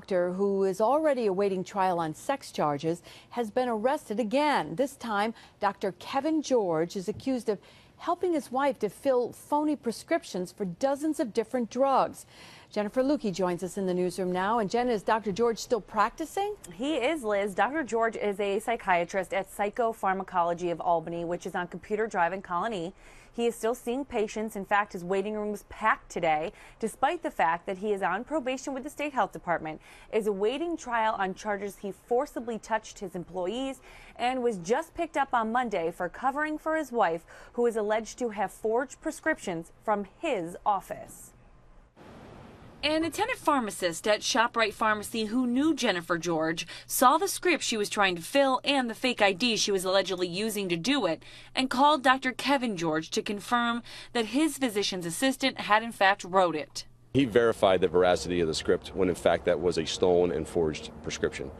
doctor who is already awaiting trial on sex charges has been arrested again. This time, Dr. Kevin George is accused of helping his wife to fill phony prescriptions for dozens of different drugs. Jennifer Lukey joins us in the newsroom now. And Jen, is Dr. George still practicing? He is, Liz. Dr. George is a psychiatrist at Psychopharmacology of Albany, which is on Computer Drive in Colony. He is still seeing patients. In fact, his waiting room was packed today, despite the fact that he is on probation with the State Health Department, is awaiting trial on charges he forcibly touched his employees, and was just picked up on Monday for covering for his wife, who is alleged to have forged prescriptions from his office. An attendant pharmacist at ShopRite Pharmacy who knew Jennifer George saw the script she was trying to fill and the fake ID she was allegedly using to do it, and called Dr. Kevin George to confirm that his physician's assistant had in fact wrote it. He verified the veracity of the script when in fact that was a stolen and forged prescription.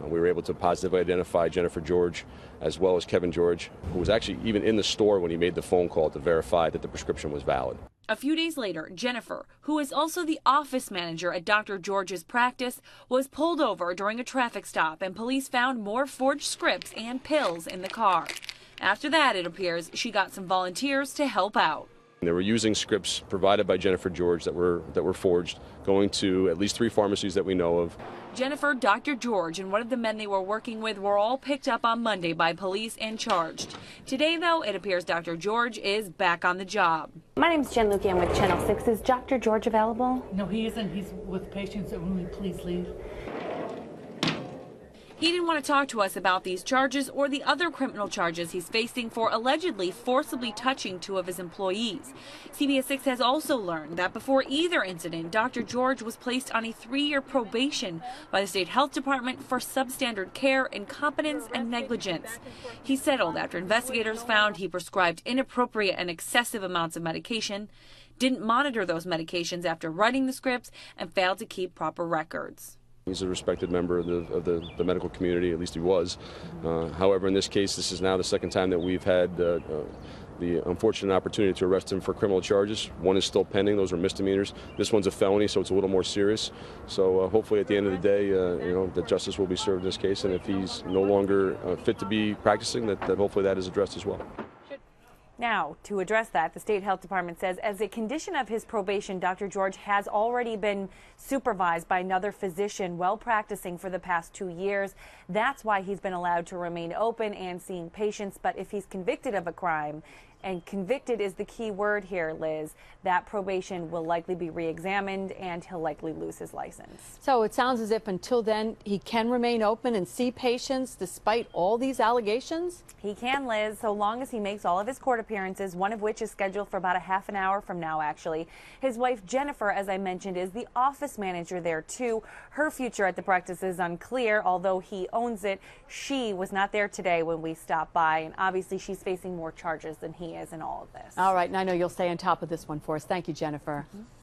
We were able to positively identify Jennifer George as well as Kevin George, who was actually even in the store when he made the phone call to verify that the prescription was valid. A few days later, Jennifer, who is also the office manager at Dr. George's practice, was pulled over during a traffic stop, and police found more forged scripts and pills in the car. After that, it appears she got some volunteers to help out. They were using scripts provided by Jennifer George that were forged, going to at least 3 pharmacies that we know of. Jennifer, Dr. George, and one of the men they were working with were all picked up on Monday by police and charged. Today, though, it appears Dr. George is back on the job. My name's Jen Lukey. I'm with Channel 6. Is Dr. George available? No, he isn't. He's with patients. Will you please leave? He didn't want to talk to us about these charges or the other criminal charges he's facing for allegedly forcibly touching 2 of his employees. CBS 6 has also learned that before either incident, Dr. George was placed on a 3-year probation by the State Health Department for substandard care, incompetence, and negligence. He settled after investigators found he prescribed inappropriate and excessive amounts of medication, didn't monitor those medications after writing the scripts, and failed to keep proper records. He's a respected member of the medical community, at least he was. However, in this case, this is now the second time that we've had the unfortunate opportunity to arrest him for criminal charges. One is still pending; those are misdemeanors. This one's a felony, so it's a little more serious. So hopefully, at the end of the day, that justice will be served in this case, and if he's no longer fit to be practicing, that hopefully that is addressed as well. Now, to address that, the State Health Department says as a condition of his probation, Dr. George has already been supervised by another physician well practicing for the past 2 years. That's why he's been allowed to remain open and seeing patients. But if he's convicted of a crime, and convicted is the key word here, Liz, that probation will likely be re-examined and he'll likely lose his license. So it sounds as if until then he can remain open and see patients despite all these allegations? He can, Liz, so long as he makes all of his court appearances, one of which is scheduled for about a half an hour from now, actually. His wife, Jennifer, as I mentioned, is the office manager there, too. Her future at the practice is unclear, although he owns it. She was not there today when we stopped by, and obviously she's facing more charges than he is in all of this. All right, and I know you'll stay on top of this one for us. Thank you, Jennifer.